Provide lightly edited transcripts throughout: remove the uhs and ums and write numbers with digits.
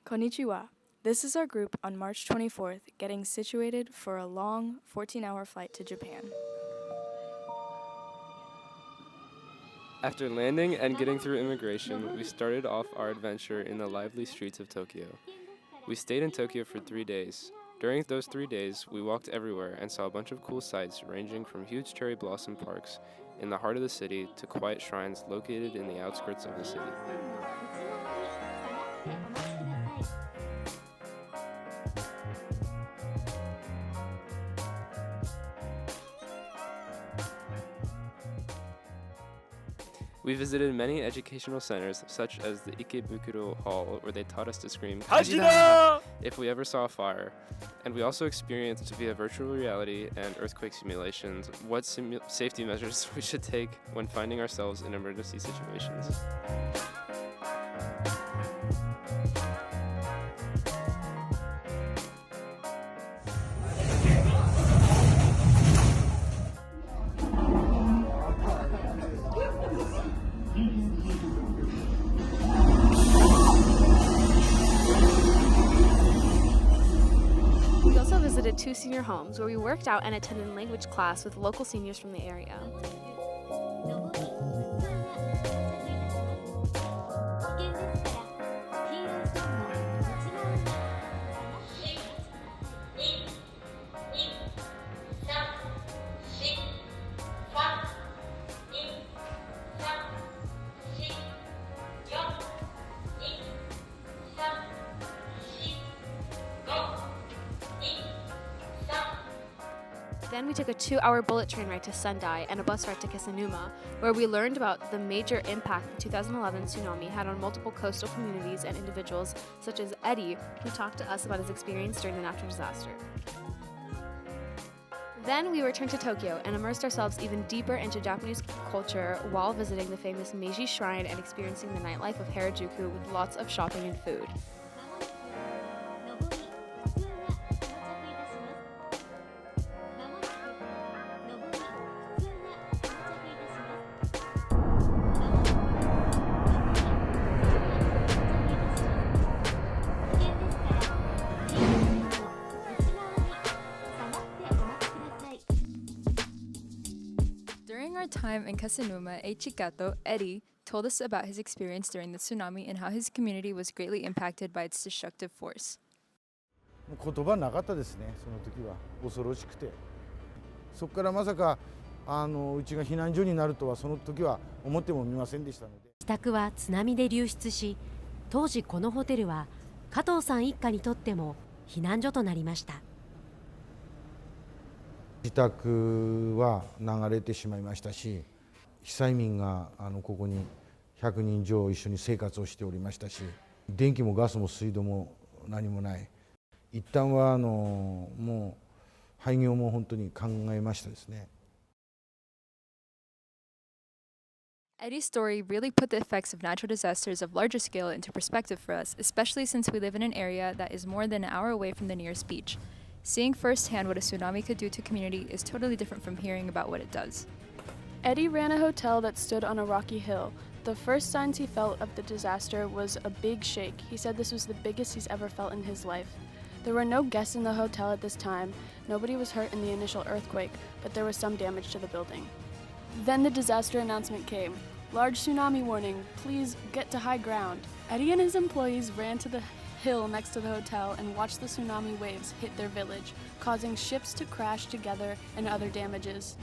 Konnichiwa. This is our group on March 24th, getting situated for a long 14-hour flight to Japan. After landing and getting through immigration, we started off our adventure in the lively streets of Tokyo. We stayed in Tokyo for 3 days. During those 3 days, we walked everywhere and saw a bunch of cool sights ranging from huge cherry blossom parks in the heart of the city to quiet shrines located in the outskirts of the city. We visited many educational centers, such as the Ikebukuro Hall, where they taught us to scream "Hajira!" if we ever saw a fire. And we also experienced via virtual reality and earthquake simulations what safety measures we should take when finding ourselves in emergency situations. We also visited 2 senior homes where we worked out and attended language class with local seniors from the area. Then we took a 2-hour bullet train ride to Sendai and a bus ride to Kisanuma, where we learned about the major impact the 2011 tsunami had on multiple coastal communities and individuals, such as Eddie, who talked to us about his experience during the natural disaster. Then we returned to Tokyo and immersed ourselves even deeper into Japanese culture while visiting the famous Meiji Shrine and experiencing the nightlife of Harajuku with lots of shopping and food. During our time in Kasanuma, Eichikato, Eddie, told us about his experience during the tsunami and how his community was greatly impacted by its destructive force. 言葉なかったですね、その時は恐ろしくて。そこからまさかうちが避難所になるとはその時は思ってもみませんでしたので。自宅は津波で流出し、当時このホテルは加藤さん一家にとっても避難所となりました。自宅は流れてしまいましたし、被災民がここに100人以上一緒に生活をしておりましたし、電気もガスも水道も何もない。一旦はもう廃業も本当に考えましたですね。Eddie's story really put the effects of natural disasters of larger scale into perspective for us, especially since we live in an area that is more than an hour away from the nearest beach. Seeing firsthand what a tsunami could do to a community is totally different from hearing about what it does. Eddie ran a hotel that stood on a rocky hill. The first signs he felt of the disaster was a big shake. He said this was the biggest he's ever felt in his life. There were no guests in the hotel at this time. Nobody was hurt in the initial earthquake, but there was some damage to the building. Then the disaster announcement came. Large tsunami warning, please get to high ground. Eddie and his employees ran to the hill next to the hotel and watched the tsunami waves hit their village, causing ships to crash together and other damages.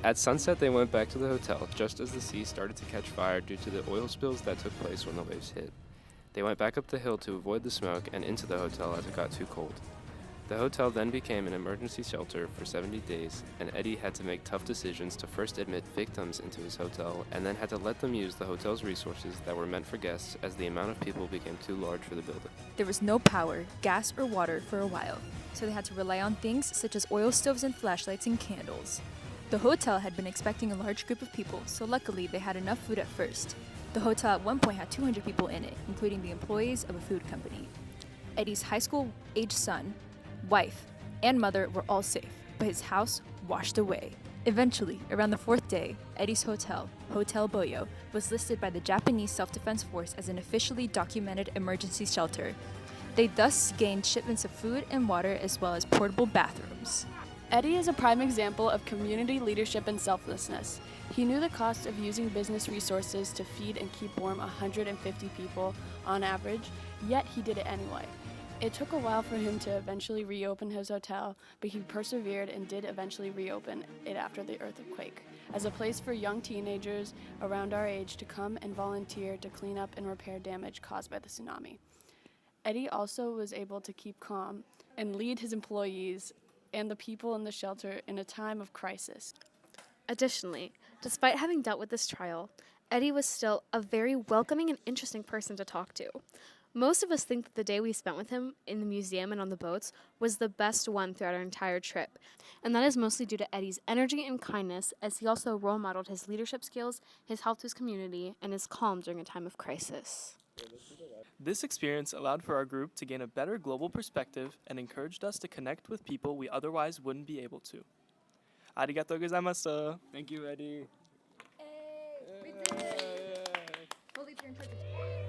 At sunset, they went back to the hotel just as the sea started to catch fire due to the oil spills that took place when the waves hit. They went back up the hill to avoid the smoke and into the hotel as it got too cold. The hotel then became an emergency shelter for 70 days, and Eddie had to make tough decisions to first admit victims into his hotel and then had to let them use the hotel's resources that were meant for guests as the amount of people became too large for the building. There was no power, gas, or water for a while, so they had to rely on things such as oil stoves and flashlights and candles. The hotel had been expecting a large group of people, so luckily they had enough food at first. The hotel at one point had 200 people in it, including the employees of a food company. Eddie's high school-aged son, wife, and mother were all safe, but his house washed away. Eventually, around the fourth day, Eddie's hotel, Hotel Boyo, was listed by the Japanese Self-Defense Force as an officially documented emergency shelter. They thus gained shipments of food and water as well as portable bathrooms. Eddie is a prime example of community leadership and selflessness. He knew the cost of using business resources to feed and keep warm 150 people on average, yet he did it anyway. It took a while for him to eventually reopen his hotel, but he persevered and did eventually reopen it after the earthquake, as a place for young teenagers around our age to come and volunteer to clean up and repair damage caused by the tsunami. Eddie also was able to keep calm and lead his employees and the people in the shelter in a time of crisis. Additionally, despite having dealt with this trial, Eddie was still a very welcoming and interesting person to talk to. Most of us think that the day we spent with him in the museum and on the boats was the best one throughout our entire trip, and that is mostly due to Eddie's energy and kindness, as he also role modeled his leadership skills, his help to his community, and his calm during a time of crisis. This experience allowed for our group to gain a better global perspective and encouraged us to connect with people we otherwise wouldn't be able to. Arigatou gozaimashita. Thank you, Eddie. Hey, we did it! Holy, you're in charge of